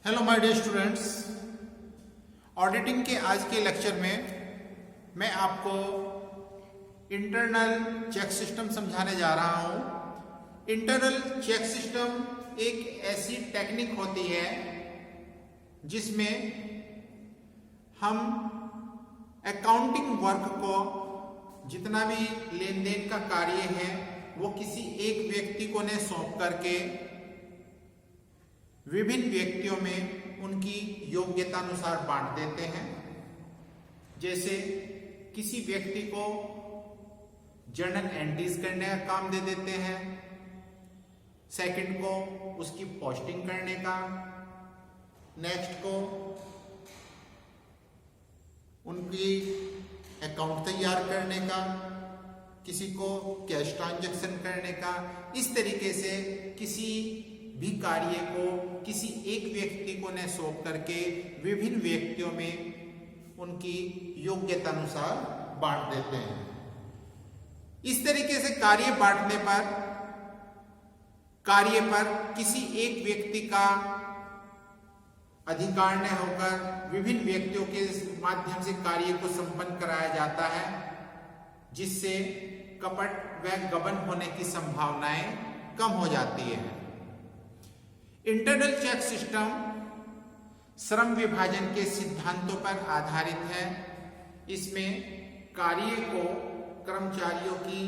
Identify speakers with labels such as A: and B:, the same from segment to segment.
A: Hello my dear students, auditing के आज के लेक्चर में मैं आपको इंटरनल चेक सिस्टम समझाने जा रहा हूं। इंटरनल चेक सिस्टम एक ऐसी टेक्निक होती है जिसमें हम अकाउंटिंग वर्क को, जितना भी लेन देन का कार्य है, वो किसी एक व्यक्ति को ने सौंप करके विभिन्न व्यक्तियों में उनकी योग्यता अनुसार बांट देते हैं। जैसे किसी व्यक्ति को जर्नल एंट्रीज करने का काम दे देते हैं, सेकंड को उसकी पोस्टिंग करने का, नेक्स्ट को उनकी अकाउंट तैयार करने का, किसी को कैश ट्रांजैक्शन करने का। इस तरीके से किसी भी कार्य को किसी एक व्यक्ति को ने सौंप करके विभिन्न व्यक्तियों में उनकी योग्यता अनुसार बांट देते हैं। इस तरीके से कार्य बांटने पर कार्य पर किसी एक व्यक्ति का अधिकार न होकर विभिन्न व्यक्तियों के माध्यम से कार्य को संपन्न कराया जाता है, जिससे कपट व गबन होने की संभावनाएं कम हो जाती है। इंटरनल चेक सिस्टम श्रम विभाजन के सिद्धांतों पर आधारित है। इसमें कार्य को कर्मचारियों की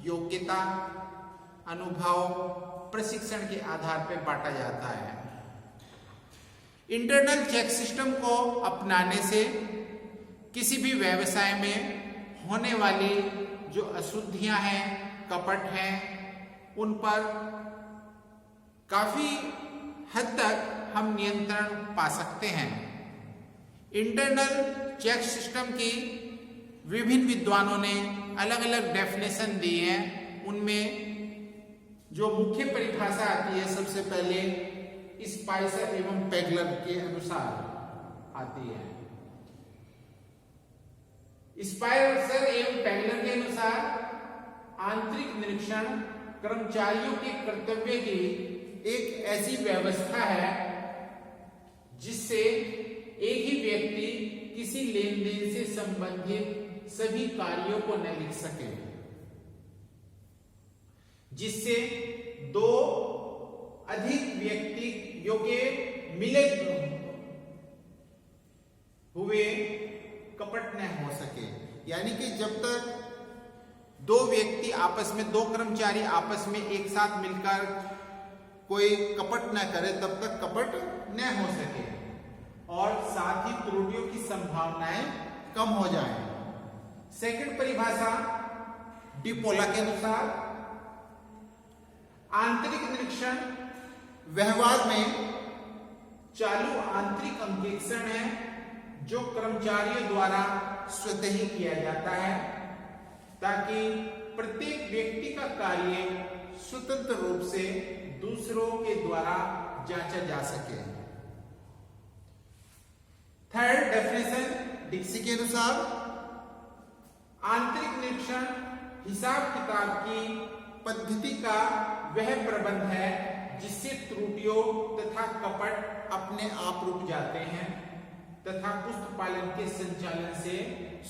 A: योग्यता, अनुभव, प्रशिक्षण के आधार पर बांटा जाता है। इंटरनल चेक सिस्टम को अपनाने से किसी भी व्यवसाय में होने वाली जो अशुद्धियां हैं, कपट हैं, उन पर काफी हद तक हम नियंत्रण पा सकते हैं। इंटरनल चेक सिस्टम की विभिन्न विद्वानों ने अलग अलग डेफिनेशन दी है। उनमें जो मुख्य परिभाषा आती है, सबसे पहले स्पाइसर एवं पेगलर के अनुसार आती है। स्पाइसर एवं पेगलर के अनुसार आंतरिक निरीक्षण कर्मचारियों के कर्तव्य की एक ऐसी व्यवस्था है जिससे एक ही व्यक्ति किसी लेन देन से संबंधित सभी कार्यों को न लिख सके, जिससे दो अधिक व्यक्तियों के मिलित हुए कपट न हो सके। यानी कि जब तक दो व्यक्ति आपस में, दो कर्मचारी आपस में एक साथ मिलकर कोई कपट न करे, तब तक कपट न हो सके और साथ ही त्रुटियों की संभावनाएं कम हो जाएं। सेकंड परिभाषा डिपोला के अनुसार आंतरिक निरीक्षण व्यवहार में चालू आंतरिक अंकेक्षण है जो कर्मचारियों द्वारा स्वतः ही किया जाता है, ताकि प्रत्येक व्यक्ति का कार्य स्वतंत्र रूप से दूसरों के द्वारा जांचा जा सके। थर्ड डेफिनेशन डिक्सी के अनुसार आंतरिक निरीक्षण हिसाब किताब की पद्धति का वह प्रबंध है जिससे त्रुटियों तथा कपट अपने आप रुक जाते हैं तथा पुस्तपालन के संचालन से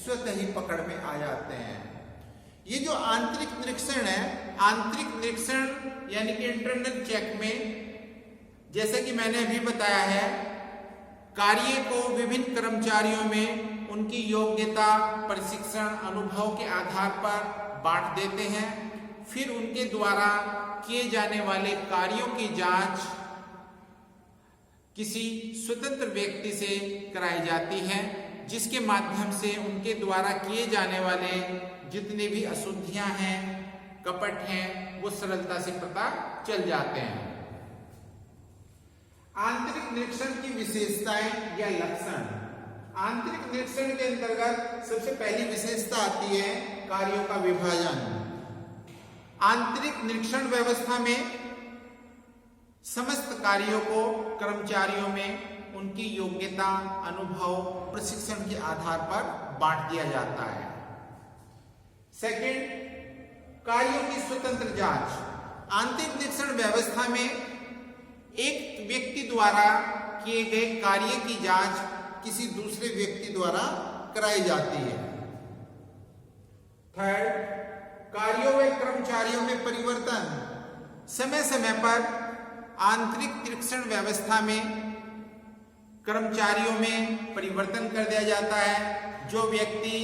A: स्वतः ही पकड़ में आ जाते हैं। ये जो आंतरिक निरीक्षण है, आंतरिक निरीक्षण यानी कि इंटरनल चेक में, जैसे कि मैंने अभी बताया है, कार्य को विभिन्न कर्मचारियों में उनकी योग्यता, प्रशिक्षण, अनुभव के आधार पर बांट देते हैं। फिर उनके द्वारा किए जाने वाले कार्यों की जांच किसी स्वतंत्र व्यक्ति से कराई जाती है, जिसके माध्यम से उनके द्वारा किए जाने वाले जितने भी अशुद्धियां हैं, कपट हैं, वो सरलता से पता चल जाते हैं। आंतरिक निरीक्षण की विशेषताएं या लक्षण। आंतरिक निरीक्षण के अंतर्गत सबसे पहली विशेषता आती है कार्यों का विभाजन। आंतरिक निरीक्षण व्यवस्था में समस्त कार्यों को कर्मचारियों में उनकी योग्यता, अनुभव, प्रशिक्षण के आधार पर बांट दिया जाता है। सेकंड, कार्यों की स्वतंत्र जांच। आंतरिक निरीक्षण व्यवस्था में एक व्यक्ति द्वारा किए गए कार्य की जांच किसी दूसरे व्यक्ति द्वारा कराई जाती है। थर्ड, कार्यों व कर्मचारियों में परिवर्तन। समय समय पर आंतरिक निरीक्षण व्यवस्था में कर्मचारियों में परिवर्तन कर दिया जाता है। जो व्यक्ति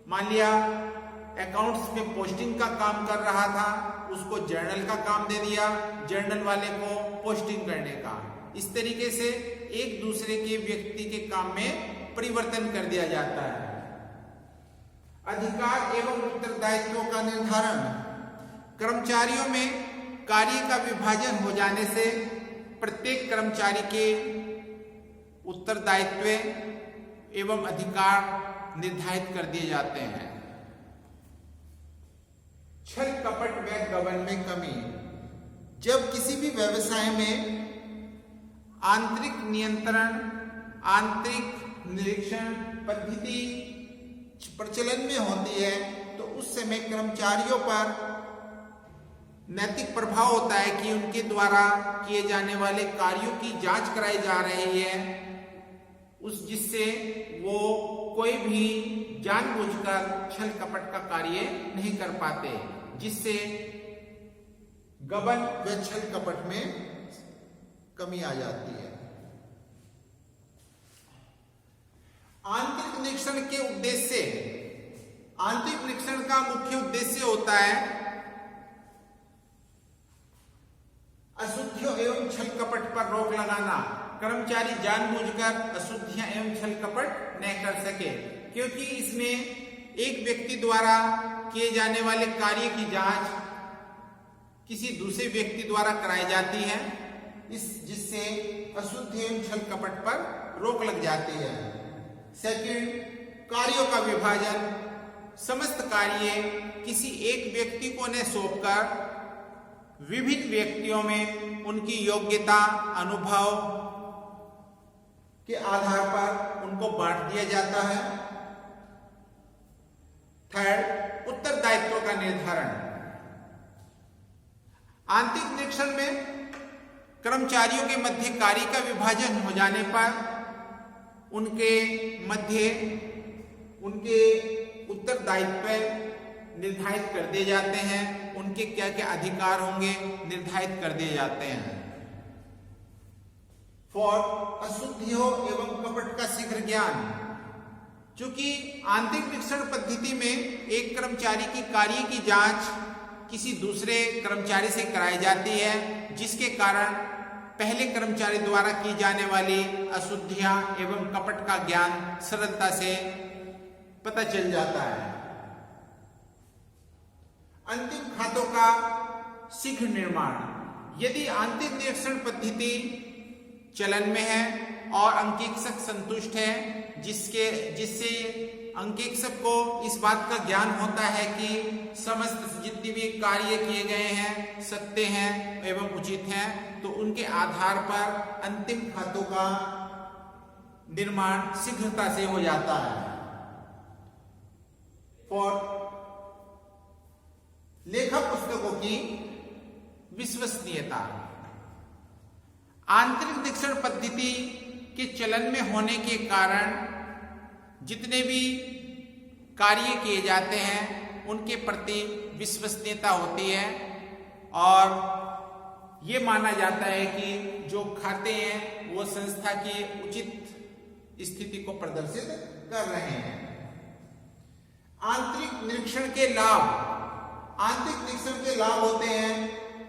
A: मान लिया अकाउंट्स में पोस्टिंग का काम कर रहा था, उसको जर्नल का काम दे दिया, जर्नल वाले को पोस्टिंग करने का। इस तरीके से एक दूसरे के व्यक्ति के काम में परिवर्तन कर दिया जाता है। अधिकार एवं उत्तरदायित्वों का निर्धारण। कर्मचारियों में कार्य का विभाजन हो जाने से प्रत्येक कर्मचारी के उत्तरदायित्व एवं अधिकार निर्धारित कर दिए जाते हैं। छल कपट व गबन में कमी। जब किसी भी व्यवसाय में आंतरिक नियंत्रण, आंतरिक निरीक्षण पद्धति प्रचलन में होती है तो उस समय कर्मचारियों पर नैतिक प्रभाव होता है कि उनके द्वारा किए जाने वाले कार्यों की जांच कराई जा रही है, जिससे वो कोई भी जानबूझकर छल कपट का कार्य नहीं कर पाते, जिससे गबन व छल कपट में कमी आ जाती है। आंतरिक निरीक्षण के उद्देश्य। आंतरिक निरीक्षण का मुख्य उद्देश्य होता है अशुद्धियों एवं छल कपट पर रोक लगाना। कर्मचारी जानबूझकर अशुद्धियां एवं छल कपट न कर सके, क्योंकि इसमें एक व्यक्ति द्वारा किए जाने वाले कार्य की जांच किसी दूसरे व्यक्ति द्वारा कराई जाती है, जिससे अशुद्धि एवं छल कपट पर रोक लग जाती है। सेकंड, कार्यों का विभाजन। समस्त कार्य किसी एक व्यक्ति को न सौंपकर विभिन्न व्यक्तियों में उनकी योग्यता, अनुभव के आधार पर उनको बांट दिया जाता है। थर्ड, उत्तरदायित्व का निर्धारण। आंतरिक निरीक्षण में कर्मचारियों के मध्य कार्य का विभाजन हो जाने पर उनके मध्य उनके उत्तरदायित्व निर्धारित कर दिए जाते हैं, उनके क्या क्या अधिकार होंगे निर्धारित कर दिए जाते हैं। फोर्थ, अशुद्धियों एवं कपट का शीघ्र ज्ञान। चूंकि आंतरिक निरीक्षण पद्धति में एक कर्मचारी की कार्य की जांच किसी दूसरे कर्मचारी से कराई जाती है, जिसके कारण पहले कर्मचारी द्वारा की जाने वाली अशुद्धियां एवं कपट का ज्ञान सरलता से पता चल जाता है। अंतिम खातों का शीघ्र निर्माण। यदि आंतरिक निरीक्षण पद्धति चलन में है और अंकेक्षक संतुष्ट है, जिससे अंकेक्षक को इस बात का ज्ञान होता है कि समस्त जितने भी कार्य किए गए हैं सत्य हैं एवं उचित हैं, तो उनके आधार पर अंतिम खातों का निर्माण शीघ्रता से हो जाता है। लेखा पुस्तकों की विश्वसनीयता। आंतरिक निरीक्षण पद्धति के चलन में होने के कारण जितने भी कार्य किए जाते हैं उनके प्रति विश्वसनीयता होती है और ये माना जाता है कि जो खाते हैं वो संस्था की उचित स्थिति को प्रदर्शित कर रहे हैं। आंतरिक निरीक्षण के लाभ। आंतरिक निरीक्षण के लाभ होते हैं,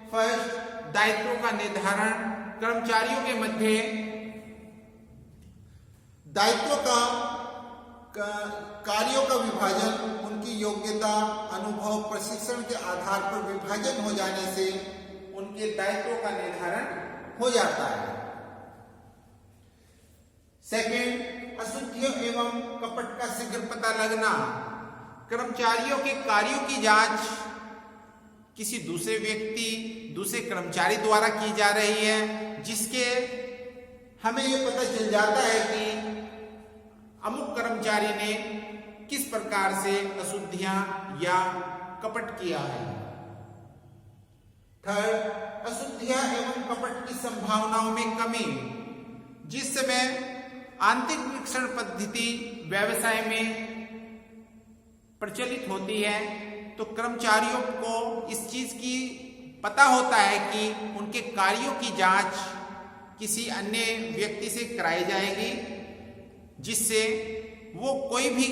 A: फर्स्ट, दायित्वों का निर्धारण। कर्मचारियों के मध्य दायित्वों का कार्यों का विभाजन उनकी योग्यता, अनुभव, प्रशिक्षण के आधार पर विभाजन हो जाने से उनके दायित्वों का निर्धारण हो जाता है। सेकंड, अशुद्धियों एवं कपट का शीघ्र पता लगना। कर्मचारियों के कार्यों की जांच किसी दूसरे व्यक्ति, दूसरे कर्मचारी द्वारा की जा रही है, जिसके हमें यह पता चल जाता है कि अमुक कर्मचारी ने किस प्रकार से अशुद्धियां या कपट किया है। थर्ड, अशुद्धियां एवं कपट की संभावनाओं में कमी। जिस समय आंतरिक निरीक्षण पद्धति व्यवसाय में प्रचलित होती है तो कर्मचारियों को इस चीज की पता होता है कि उनके कार्यों की जांच किसी अन्य व्यक्ति से कराई जाएगी, जिससे वो कोई भी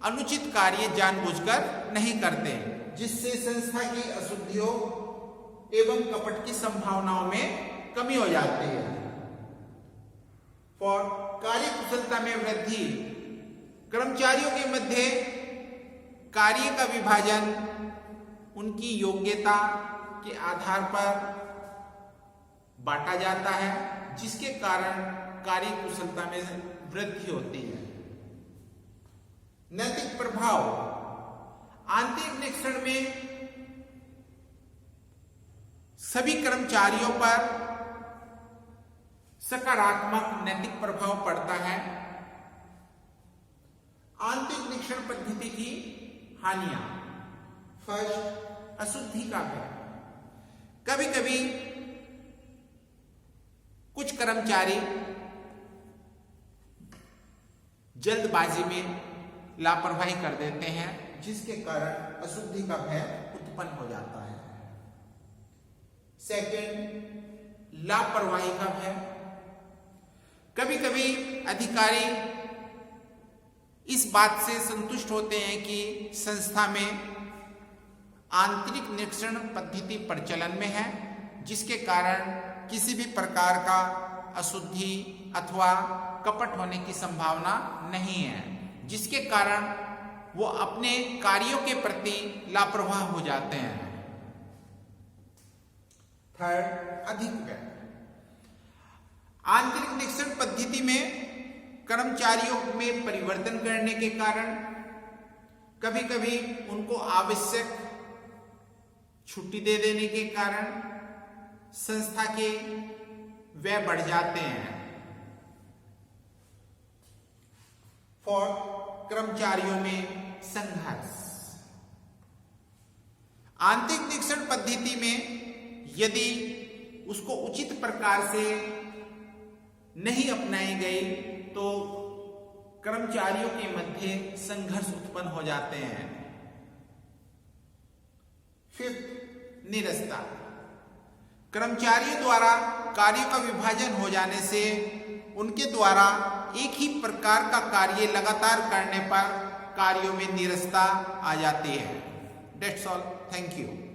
A: अनुचित कार्य जानबूझकर नहीं करते, जिससे संस्था की अशुद्धियों एवं कपट की संभावनाओं में कमी हो जाती है। फॉर कार्य कुशलता में वृद्धि, कर्मचारियों के मध्य कार्य का विभाजन उनकी योग्यता के आधार पर बांटा जाता है, जिसके कारण कार्य कुशलता में वृद्धि होती है। नैतिक प्रभाव, आंतरिक निरीक्षण में सभी कर्मचारियों पर सकारात्मक नैतिक प्रभाव पड़ता है। आंतरिक निरीक्षण पद्धति की हानियां, फर्स्ट, अशुद्धि का भय। कभी कभी कुछ कर्मचारी जल्दबाजी में लापरवाही कर देते हैं, जिसके कारण अशुद्धि का भय उत्पन्न हो जाता है। सेकंड, लापरवाही का भय। कभी कभी अधिकारी इस बात से संतुष्ट होते हैं कि संस्था में आंतरिक निरीक्षण पद्धति प्रचलन में है, जिसके कारण किसी भी प्रकार का अशुद्धि अथवा कपट होने की संभावना नहीं है, जिसके कारण वो अपने कार्यों के प्रति लापरवाह हो जाते हैं। थर्ड, अधिक व्यय। आंतरिक निरीक्षण पद्धति में कर्मचारियों में परिवर्तन करने के कारण कभी कभी उनको आवश्यक छुट्टी दे देने के कारण संस्था के व्यय बढ़ जाते हैं। फोर्थ, कर्मचारियों में संघर्ष। आंतरिक निरीक्षण पद्धति में यदि उसको उचित प्रकार से नहीं अपनाई गई तो कर्मचारियों के मध्य संघर्ष उत्पन्न हो जाते हैं। फिफ्थ, निरस्ता। कर्मचारियों द्वारा कार्य का विभाजन हो जाने से उनके द्वारा एक ही प्रकार का कार्य लगातार करने पर कार्यों में नीरसता आ जाती है। That's all. Thank you.